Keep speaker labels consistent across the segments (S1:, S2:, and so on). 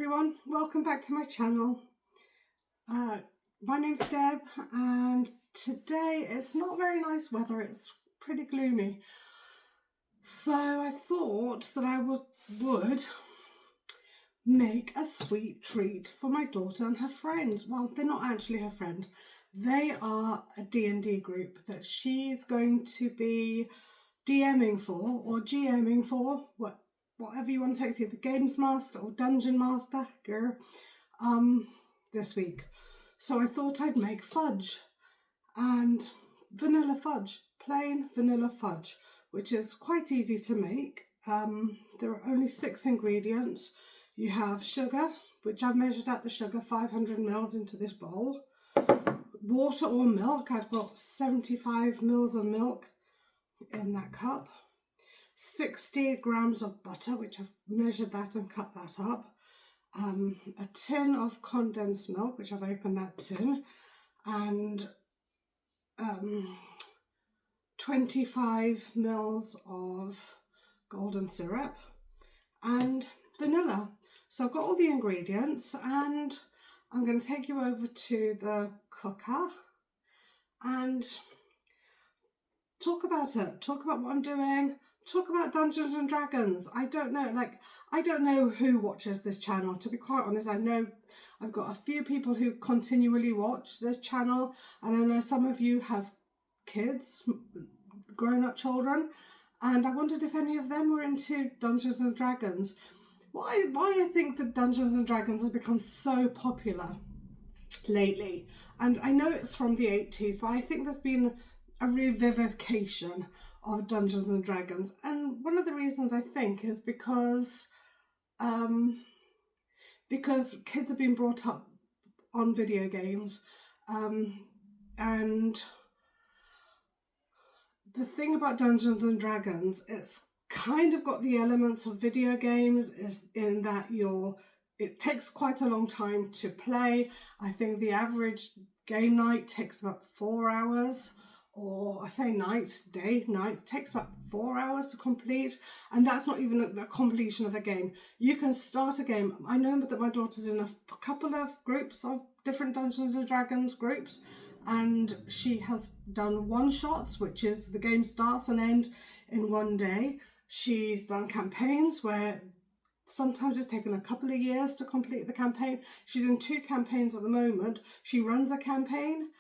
S1: everyone, welcome back to my channel. My name's Deb and today it's not very nice weather, it's pretty gloomy. So I thought that I would make a sweet treat for my daughter and her friends. Well, they're not actually her friends. They are a D&D group that she's going to be DMing for or GMing for, whatever you want to say, it's either Games Master or Dungeon Master, this week. So I thought I'd make fudge and vanilla fudge, plain vanilla fudge, which is quite easy to make. There are only 6 ingredients. You have sugar, which I've measured out the sugar, 500 mils into this bowl. Water or milk, I've got 75 mils of milk in that cup. 60 grams of butter, which I've measured that and cut that up. A tin of condensed milk, which I've opened that tin, and 25 mils of golden syrup and vanilla. So I've got all the ingredients and I'm going to take you over to the cooker and talk about it, talk about what I'm doing, talk about Dungeons and Dragons. I don't know who watches this channel, to be quite honest. I know I've got a few people who continually watch this channel, and I know some of you have kids, grown-up children, and I wondered if any of them were into Dungeons and Dragons. Why I think that Dungeons and Dragons has become so popular lately, and I know it's from the 80s, but I think there's been a revivification of Dungeons and Dragons, and one of the reasons I think is because kids have been brought up on video games, and the thing about Dungeons and Dragons, it's kind of got the elements of video games, is in that it takes quite a long time to play. I think the average game night takes about 4 hours. Or I say night, it takes about 4 hours to complete, and that's not even the completion of a game. You can start a game. I know that my daughter's in a couple of groups of different Dungeons and Dragons groups, and she has done one-shots, which is the game starts and ends in one day. She's done campaigns where sometimes it's taken a couple of years to complete the campaign. She's in 2 campaigns at the moment. She runs a campaign.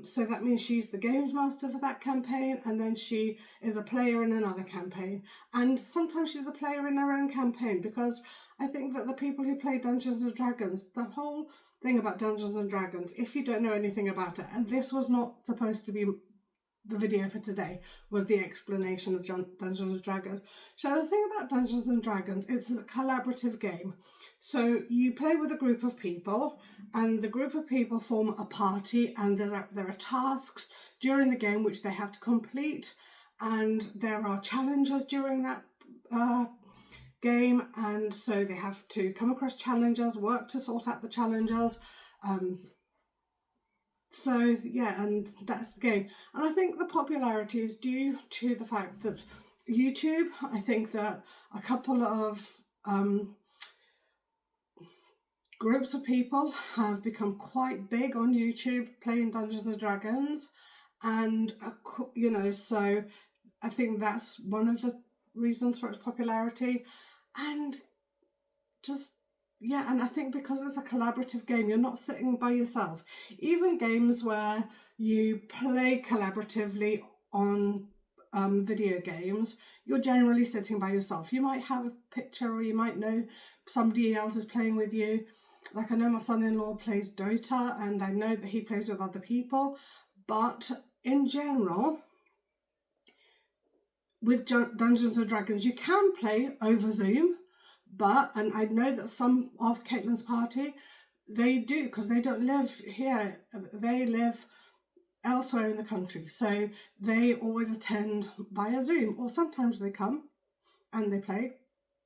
S1: So that means she's the games master for that campaign, and then she is a player in another campaign, and sometimes she's a player in her own campaign, because I think that the people who play Dungeons and Dragons, the whole thing about Dungeons and Dragons, if you don't know anything about it, and this was not supposed to be the video for today, was the explanation of Dungeons and Dragons. So the thing about Dungeons and Dragons is it's a collaborative game. So you play with a group of people, and the group of people form a party, and there are tasks during the game which they have to complete, and there are challenges during that game, and so they have to come across challenges, work to sort out the challenges. So yeah, and that's the game. And I think the popularity is due to the fact that YouTube, I think that a couple of groups of people have become quite big on YouTube playing Dungeons and Dragons, and so I think that's one of the reasons for its popularity. And and I think because it's a collaborative game, you're not sitting by yourself. Even games where you play collaboratively on video games, you're generally sitting by yourself. You might have a picture, or you might know somebody else is playing with you. Like I know my son-in-law plays Dota, and I know that he plays with other people. But in general, with Dungeons and Dragons, you can play over Zoom. And I know that some of Caitlin's party, they do, because they don't live here. They live elsewhere in the country. So they always attend via Zoom, or sometimes they come and they play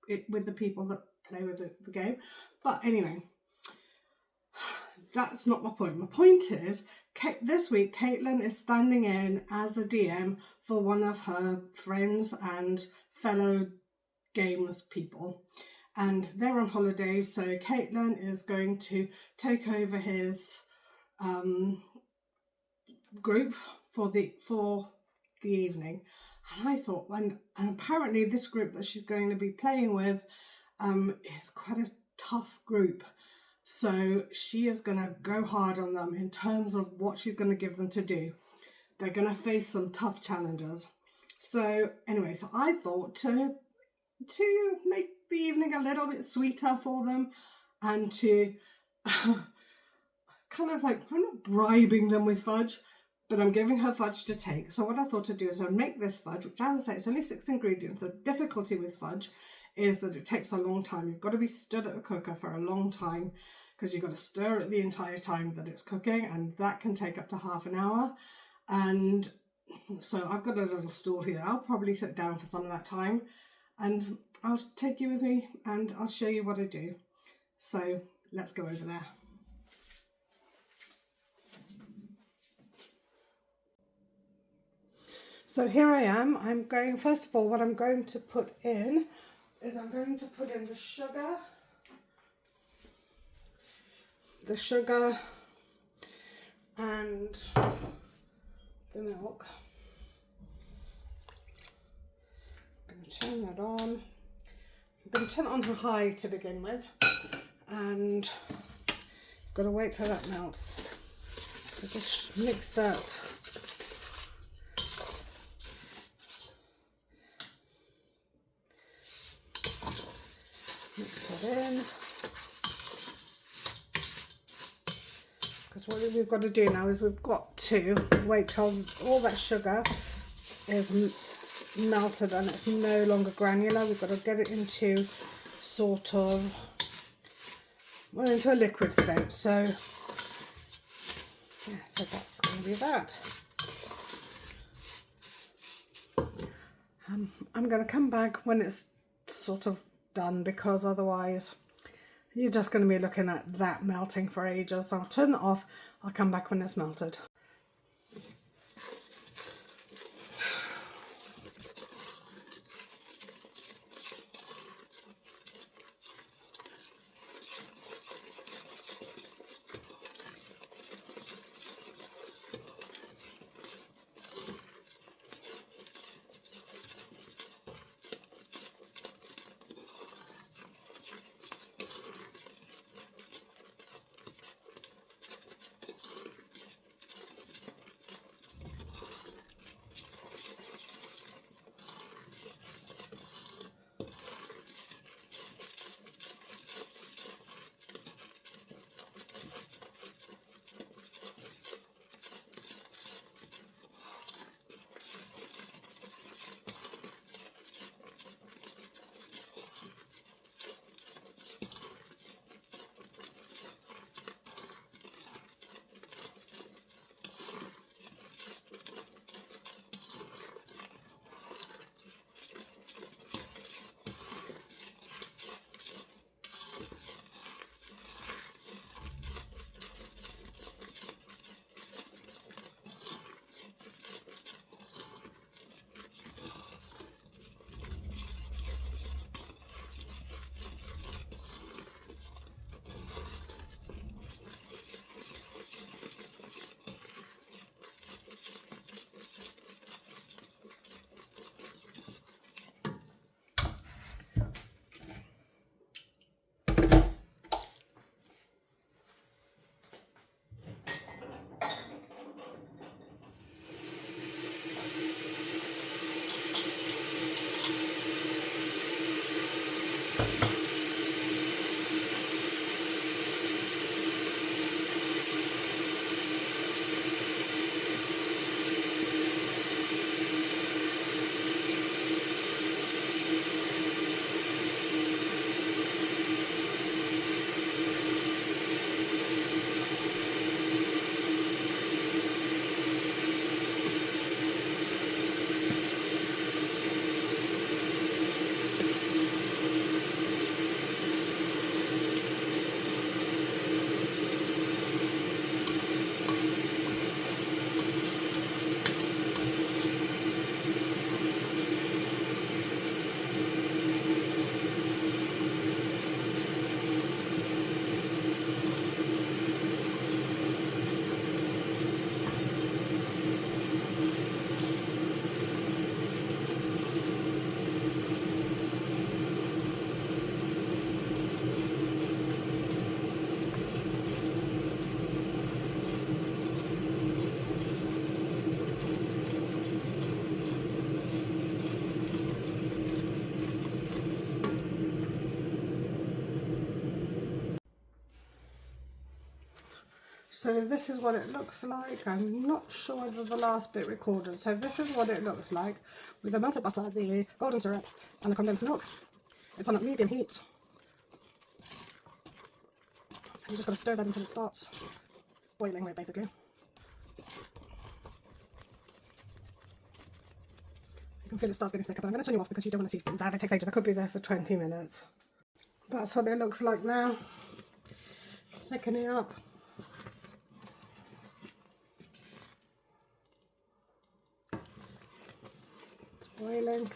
S1: it with the people that play with the game. But anyway, that's not my point. My point is, this week, Caitlin is standing in as a DM for one of her friends and fellow games people. and they're on holiday, so Caitlin is going to take over his group for the evening. And I thought, and apparently this group that she's going to be playing with is quite a tough group. So she is going to go hard on them in terms of what she's going to give them to do. They're going to face some tough challenges. So anyway, so I thought to make the evening a little bit sweeter for them, and to kind of like, I'm not bribing them with fudge, but I'm giving her fudge to take. So what I thought to do is I'd make this fudge, which, as I say, it's only 6 ingredients. The difficulty with fudge is that it takes a long time. You've got to be stood at the cooker for a long time, because you've got to stir it the entire time that it's cooking, and that can take up to half an hour. And so I've got a little stool here. I'll probably sit down for some of that time, and I'll take you with me and I'll show you what I do. So let's go over there. So here I am. I'm going, first of all, what I'm going to put in is I'm going to put in the sugar and the milk. I'm going to turn that on. I'm going to turn it on to high to begin with, and I've got to wait till that melts. So just mix that. Mix that in. Because what we've got to do now is we've got to wait till all that sugar is melted and it's no longer granular. We've got to get it into sort of, well, into a liquid state. So yeah, so that's going to be that. I'm going to come back when it's sort of done, because otherwise you're just going to be looking at that melting for ages. So I'll turn it off. I'll come back when it's melted. So this is what it looks like. I'm not sure whether the last bit recorded. So this is what it looks like with the melted butter, the golden syrup and the condensed milk. It's on a medium heat. You just got to stir that until it starts boiling, basically. You can feel it starts getting thicker, but I'm going to turn you off because you don't want to see that. It takes ages. I could be there for 20 minutes. That's what it looks like now. Thickening up. It's boiling.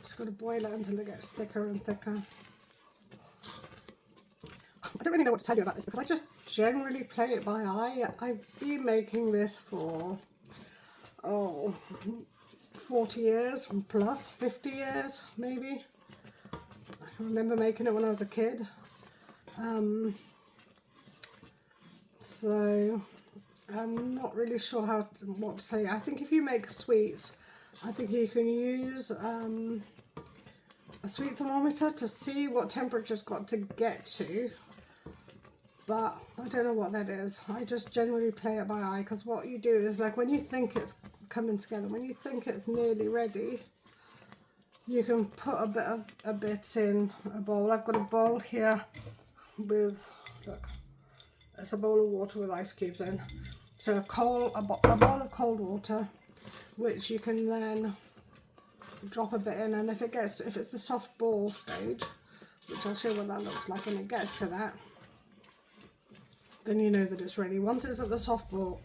S1: Just got to boil it until it gets thicker and thicker. I don't really know what to tell you about this because I just generally play it by eye. I've been making this for 40 years plus, 50 years maybe. I remember making it when I was a kid. So I'm not really sure what to say. I think if you make sweets, I think you can use a sweet thermometer to see what temperature it's got to get to. But I don't know what that is. I just generally play it by eye, because what you do is, like, when you think it's coming together, when you think it's nearly ready, you can put a bit in a bowl. I've got a bowl here with, look, it's a bowl of water with ice cubes in. So a bowl of cold water, which you can then drop a bit in, and if it's the soft ball stage, which I'll show you what that looks like when it gets to that, then you know that it's ready. Once it's at the soft ball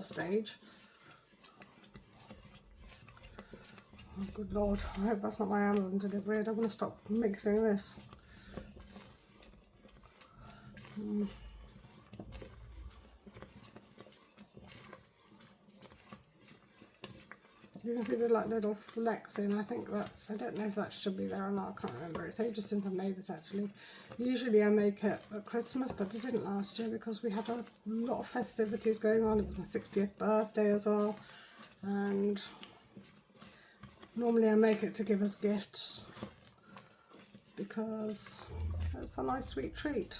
S1: stage, oh good lord, I hope that's not my Amazon delivery. I don't want to stop mixing this. You can see the like little flecks in. I think that's, I don't know if that should be there or not, I can't remember. It's ages since I made this actually. Usually I make it at Christmas, but I didn't last year because we had a lot of festivities going on. It was my 60th birthday as well, and normally I make it to give as gifts because it's a nice sweet treat.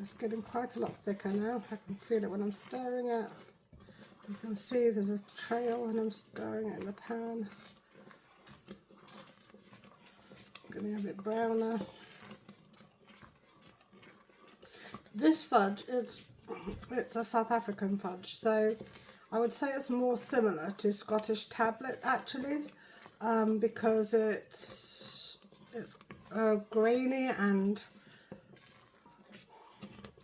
S1: It's getting quite a lot thicker now. I can feel it when I'm stirring it. You can see there's a trail when I'm stirring it in the pan. Getting a bit browner. This fudge, it's a South African fudge, so I would say it's more similar to Scottish tablet actually, because it's grainy and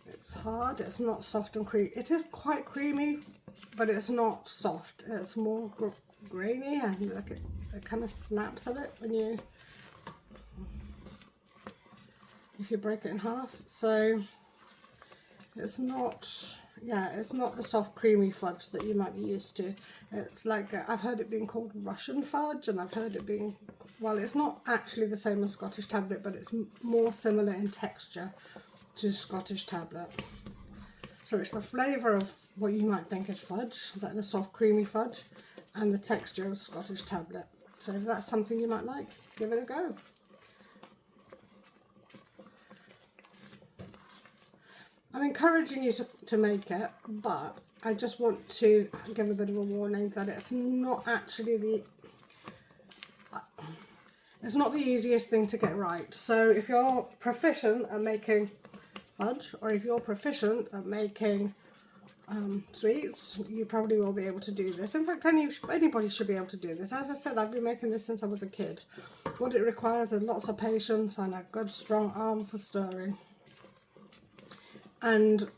S1: it's hard. It's not soft and creamy. It is quite creamy, but it's not soft. It's more grainy, and like it kind of snaps a bit when if you break it in half. So it's not, it's not the soft creamy fudge that you might be used to. It's like, I've heard it being called Russian fudge, and I've heard it being, well, it's not actually the same as Scottish tablet, but it's more similar in texture to Scottish tablet. So it's the flavour of what you might think is fudge, like the soft creamy fudge, and the texture of Scottish tablet. So if that's something you might like, give it a go. I'm encouraging you to make it, but I just want to give a bit of a warning that it's not actually it's not the easiest thing to get right. So if you're proficient at making fudge, or if you're proficient at making sweets, you probably will be able to do this. In fact, anybody should be able to do this. As I said, I've been making this since I was a kid. What it requires is lots of patience and a good strong arm for stirring, and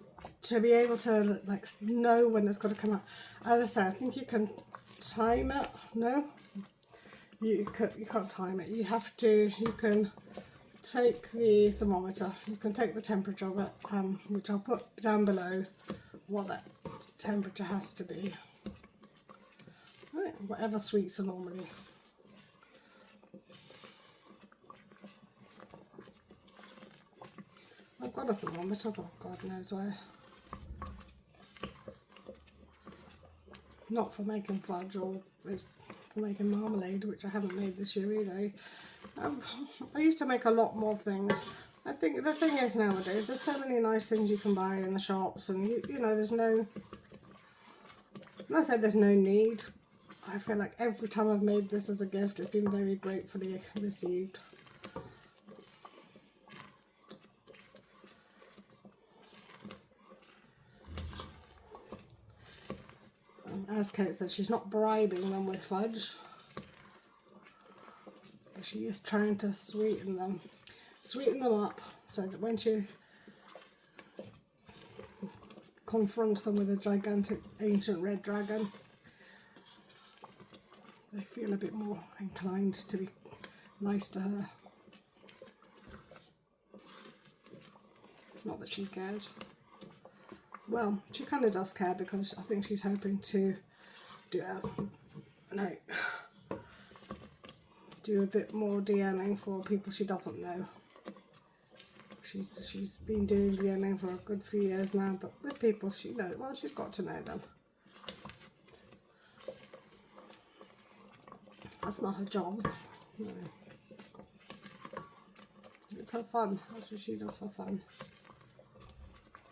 S1: to be able to like know when it's got to come out. As I said, I think you can time it. No, you can't time it. You can take the thermometer, you can take the temperature of it, which I'll put down below what that temperature has to be. Right, whatever sweets are normally. I've got a thermometer, but God knows where. not for making fudge, or it's for making marmalade, which I haven't made this year either. I used to make a lot more things. I think the thing is nowadays, there's so many nice things you can buy in the shops, and you know, there's no, when I say there's no need, I feel like every time I've made this as a gift, it's been very gratefully received. As Kate said, she's not bribing them with fudge. She is trying to sweeten them up, so that when she confronts them with a gigantic ancient red dragon, they feel a bit more inclined to be nice to her. Not that she cares. Well, she kind of does care, because I think she's hoping to do a bit more DMing for people she doesn't know. She's been doing DMing for a good few years now, but with people she knows, well, she's got to know them. That's not her job. No. It's her fun. That's what she does for fun.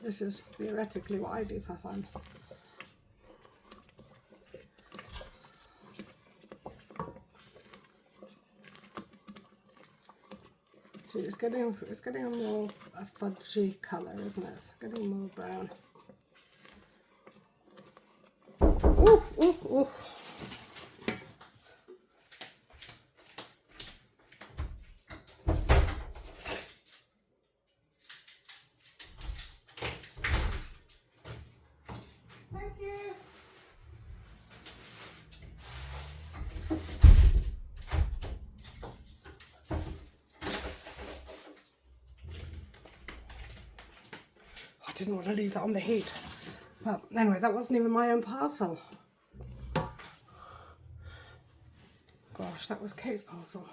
S1: This is theoretically what I do for fun. See, it's getting a more fudgy colour, isn't it? It's getting more brown. Ooh, ooh, ooh. I didn't want to leave that on the heat. But anyway, that wasn't even my own parcel. Gosh, that was Kate's parcel.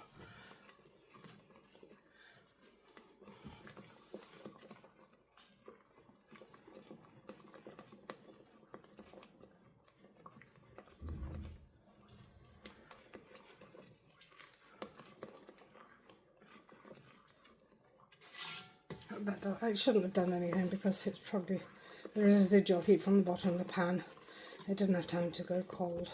S1: I shouldn't have done anything, because it's probably the residual heat from the bottom of the pan. It didn't have time to go cold.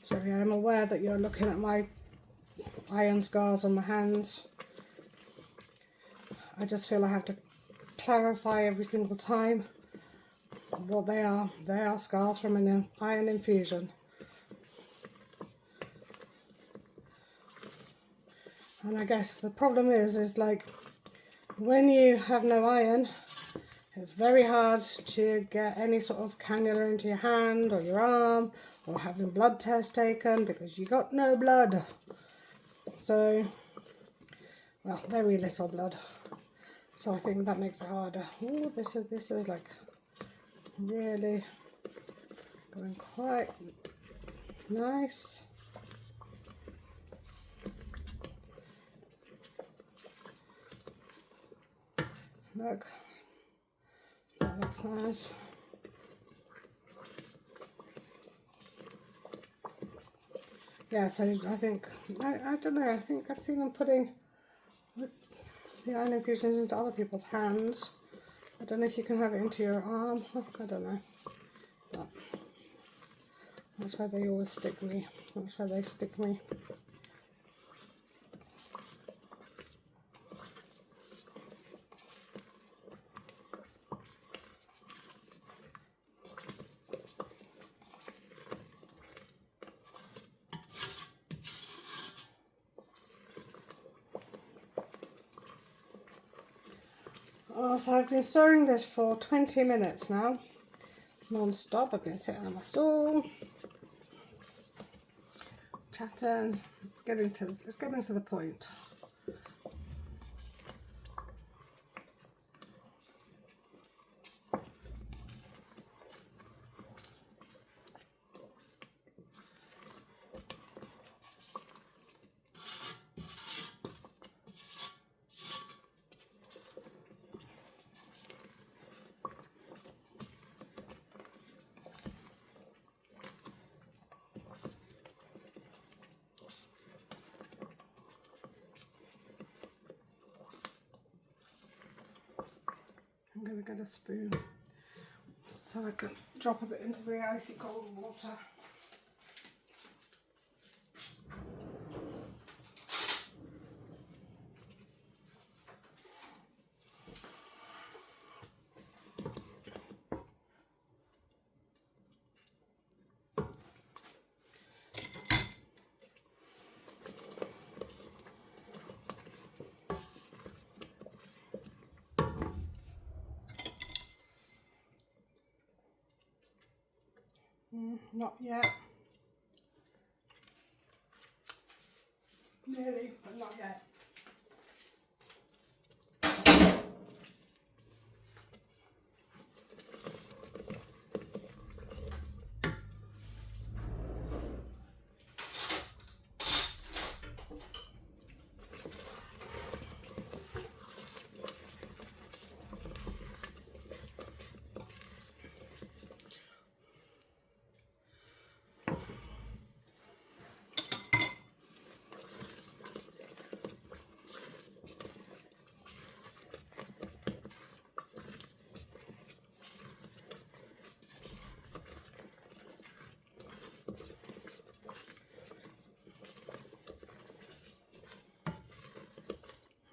S1: Sorry, I'm aware that you're looking at my iron scars on my hands. I just feel I have to clarify every single time what they are. They are scars from an iron infusion. And I guess the problem is like, when you have no iron, it's very hard to get any sort of cannula into your hand or your arm, or having blood tests taken, because you got no blood. So, well, very little blood. So I think that makes it harder. Oh, this is like really going quite nice. Look, that looks nice. Yeah, so I think, I don't know, I think I've seen them putting the iron infusions into other people's hands. I don't know if you can have it into your arm. I don't know. But that's where they always stick me. That's where they stick me. Oh, so I've been stirring this for 20 minutes now, non-stop. I've been sitting on my stool, chatting. It's getting to the point. going to get a spoon so I can drop a bit into the icy cold water. Not yet. Nearly, but not yet.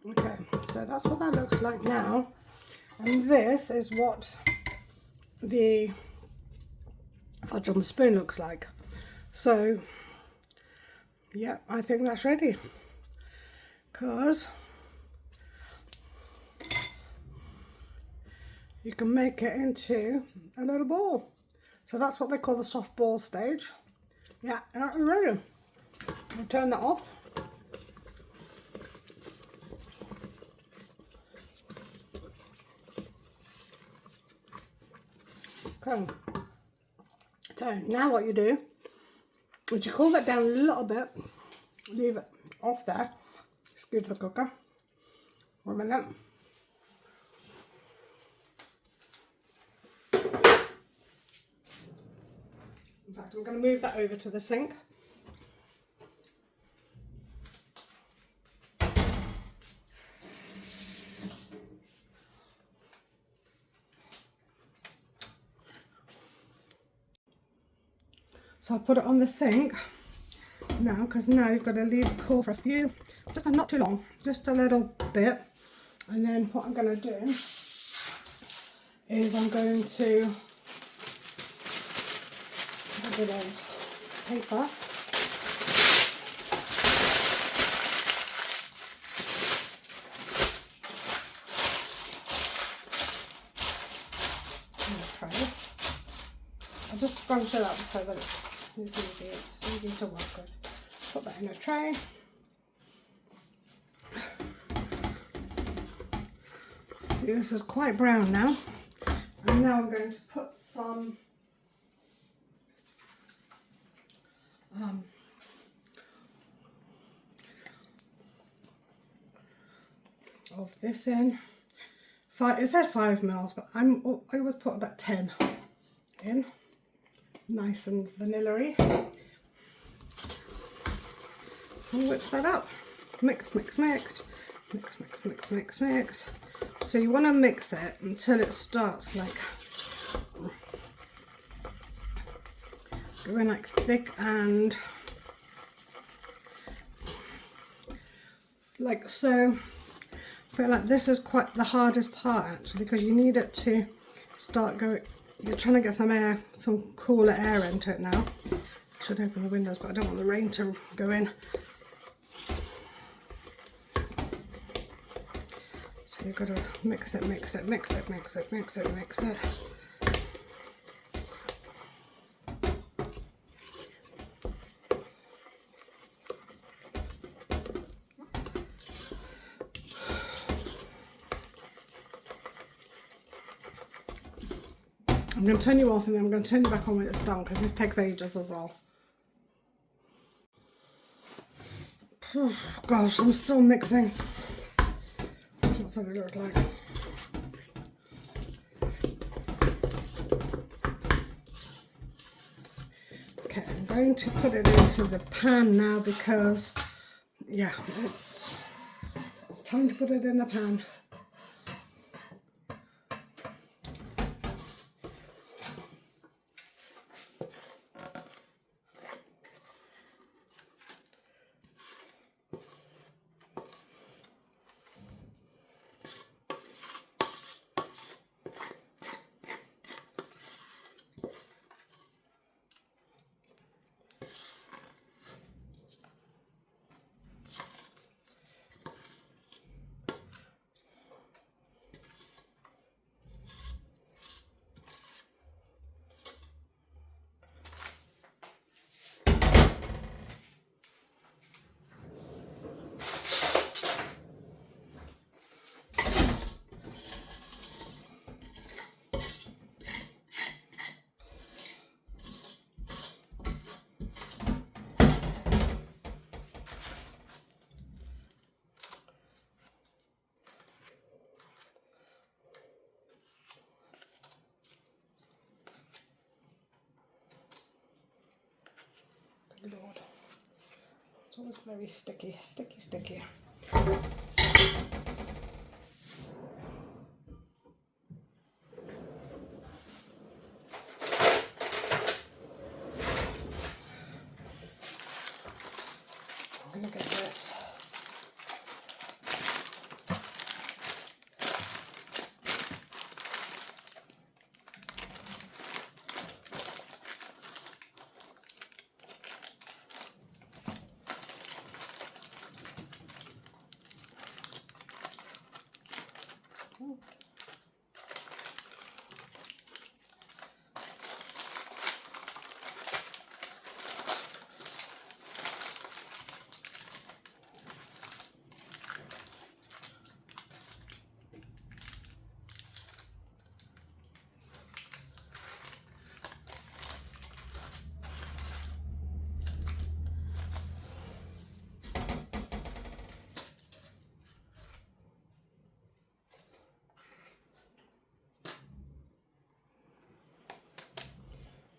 S1: Okay, so that's what that looks like now, and this is what the fudge on the spoon looks like. So yeah, I think that's ready, because you can make it into a little ball. So that's what they call the soft ball stage. Yeah, that's ready. I'll turn that off. Okay, so now what you do is you cool that down a little bit, leave it off there, scoot the cooker for a minute. In fact, I'm going to move that over to the sink. So I'll put it on the sink now, because now you've got to leave it cool for a few, just not too long, just a little bit. And then what I'm going to do is I'm going to have a bit of paper. And a tray. I'll just scrunch it up so that it's easy to work with. Put that in a tray. See, this is quite brown now. And now I'm going to put some of this in. It said 5 mils, but I always put about 10 in. Nice and vanilla-y. And whip that up. Mix, mix, mix. Mix, mix, mix, mix, mix. So you want to mix it until it starts like going like thick and like so. I feel like this is quite the hardest part actually, because you need it to start going. You're trying to get some air, some cooler air into it now. I should open the windows, but I don't want the rain to go in. So you've got to mix it, mix it, mix it, mix it, mix it, mix it. I'm going to turn you off and then I'm going to turn you back on when it's done, because this takes ages as well. Oh, gosh, I'm still mixing. That's what it looks like. Okay, I'm going to put it into the pan now because, yeah, it's time to put it in the pan. Lord. It's always very sticky, sticky, sticky. I'm going to get this.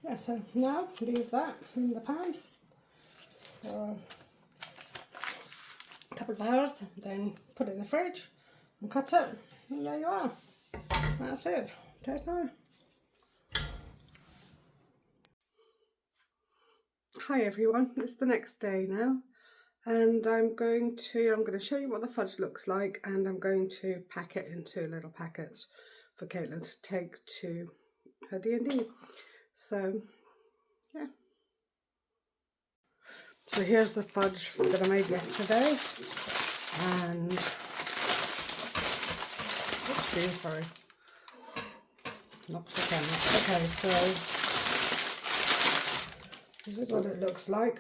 S1: Yeah, so now leave that in the pan for a couple of hours, then put it in the fridge and cut it, and there you are. That's it. Take time. Hi everyone, it's the next day now, and I'm going to show you what the fudge looks like, and I'm going to pack it into little packets for Caitlin to take to her D&D. So yeah. So here's the fudge that I made yesterday, and oops, sorry, knocked the camera. Okay, so this is what it looks like.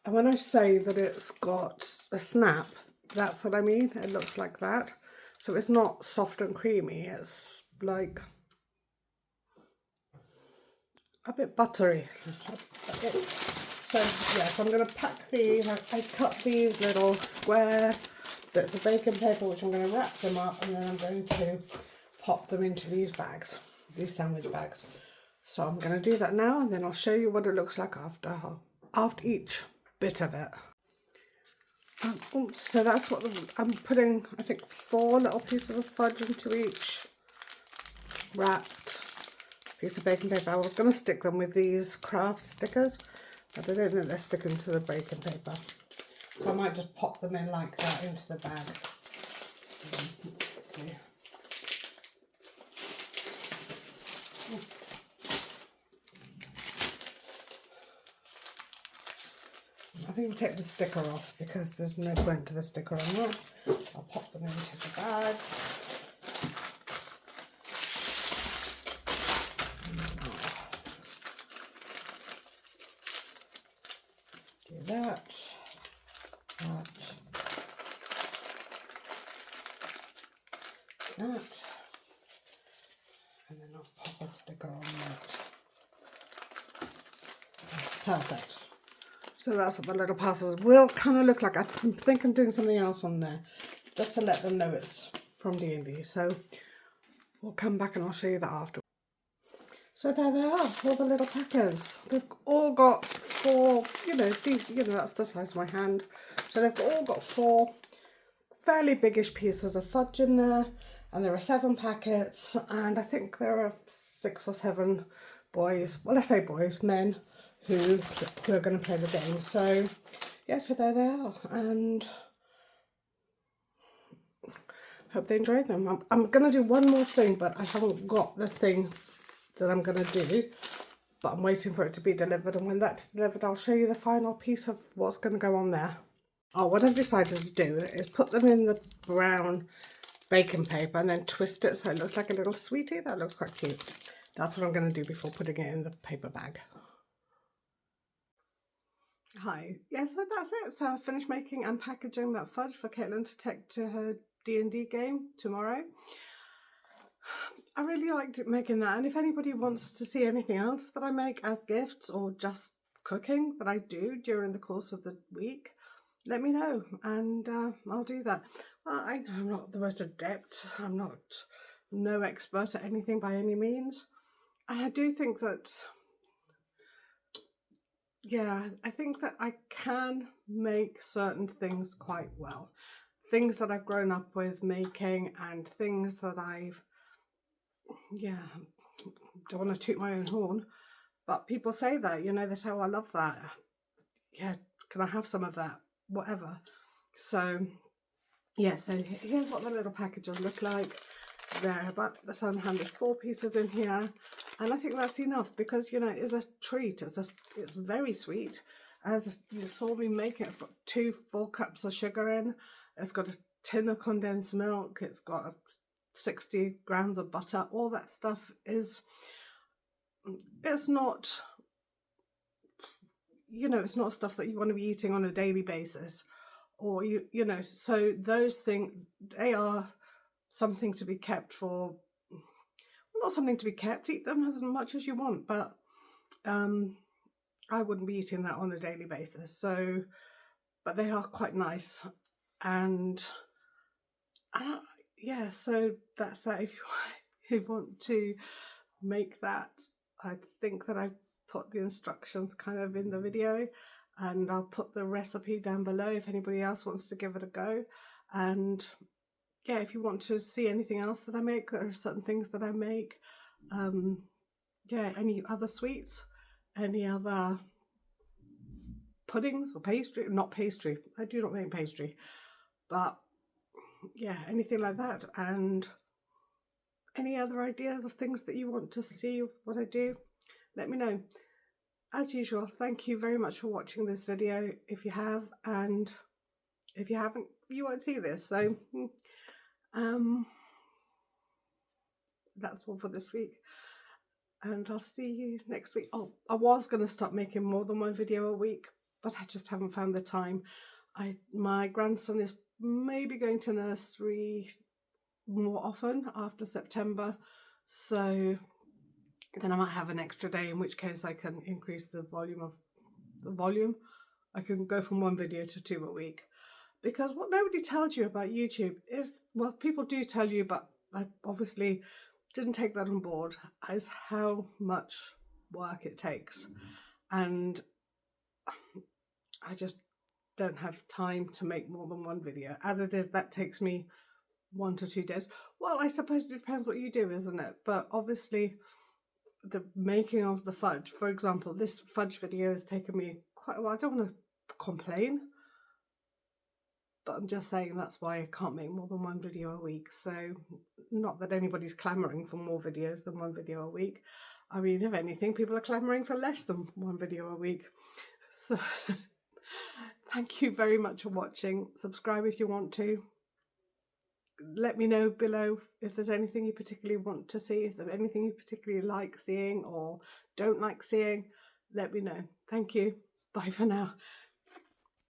S1: And when I say that it's got a snap, that's what I mean. It looks like that. So it's not soft and creamy. It's like a bit buttery. So yes, I'm going to pack these. I cut these little square bits of baking paper, which I'm going to wrap them up, and then I'm going to pop them into these bags, these sandwich bags. So I'm going to do that now, and then I'll show you what it looks like after each bit of it. So that's what I'm putting, I think 4 little pieces of fudge into each wrapped piece of baking paper. I was going to stick them with these craft stickers, but I don't think they're sticking to the baking paper. So I might just pop them in like that into the bag. Let's see. I think we'll take the sticker off because there's no point to the sticker on that. I'll pop them into the bag. Do that, that, and then I'll pop a sticker on that. Perfect. So that's what the little parcels will kind of look like. I think I'm doing something else on there just to let them know it's from D&D. So we'll come back and I'll show you that after. So there they are, all the little packers. They've all got 4, that's the size of my hand. So they've all got 4 fairly biggish pieces of fudge in there, and there are 7 packets, and I think there are 6 or 7 boys, well, I say boys, men, who are going to play the game. So yeah, so there they are, and hope they enjoy them. I'm going to do one more thing, but I haven't got the thing that I'm going to do, but I'm waiting for it to be delivered, and when that's delivered I'll show you the final piece of what's going to go on there. Oh, what I've decided to do is put them in the brown baking paper and then twist it so it looks like a little sweetie. That looks quite cute. That's what I'm going to do before putting it in the paper bag. Hi, yeah, so that's it. So I finished making and packaging that fudge for Caitlin to take to her D&D game tomorrow. I really liked making that, and if anybody wants to see anything else that I make as gifts or just cooking that I do during the course of the week, let me know, and I'll do that. Well, I know I'm not the most adept, I'm not no expert at anything by any means, and I do think that yeah, I think that I can make certain things quite well. Things that I've grown up with making and things that I've, yeah, don't want to toot my own horn, but people say that, you know, they say, oh, I love that. Yeah, can I have some of that? Whatever. So, yeah, so here's what the little packages look like. They're about the same hand. There's 4 pieces in here, and I think that's enough because, you know, it's a treat. It's very sweet. As you saw me make it, it's got 2 full cups of sugar in. It's got a tin of condensed milk. It's got 60 grams of butter. All that stuff is, it's not, you know, it's not stuff that you want to be eating on a daily basis, or you know, so those things, they are something to be kept for, well, not something to be kept, eat them as much as you want, but I wouldn't be eating that on a daily basis. So, but they are quite nice, and yeah, so that's that. If you want to make that, I think that I've put the instructions kind of in the video, and I'll put the recipe down below if anybody else wants to give it a go. And yeah, if you want to see anything else that I make, there are certain things that I make. Yeah, any other sweets, any other puddings or pastry, not pastry, I do not make pastry, but yeah, anything like that, and any other ideas of things that you want to see what I do, let me know. As usual, thank you very much for watching this video if you have, and if you haven't, you won't see this. So that's all for this week, and I'll see you next week. Oh, I was going to start making more than 1 video a week, but I just haven't found the time. My grandson is maybe going to nursery more often after September, so then I might have an extra day, in which case I can increase the volume. I can go from 1 video to 2 a week, because what nobody tells you about YouTube is, well, people do tell you, but I obviously didn't take that on board, is how much work it takes, and I just don't have time to make more than 1 video. As it is, that takes me 1 to 2 days. Well, I suppose it depends what you do, isn't it? But obviously the making of the fudge, for example, this fudge video has taken me quite a while. I don't want to complain, but I'm just saying that's why I can't make more than 1 video a week. So not that anybody's clamoring for more videos than 1 video a week. I mean, if anything, people are clamoring for less than 1 video a week. So thank you very much for watching. Subscribe if you want to. Let me know below if there's anything you particularly want to see, if there's anything you particularly like seeing or don't like seeing. Let me know. Thank you. Bye for now.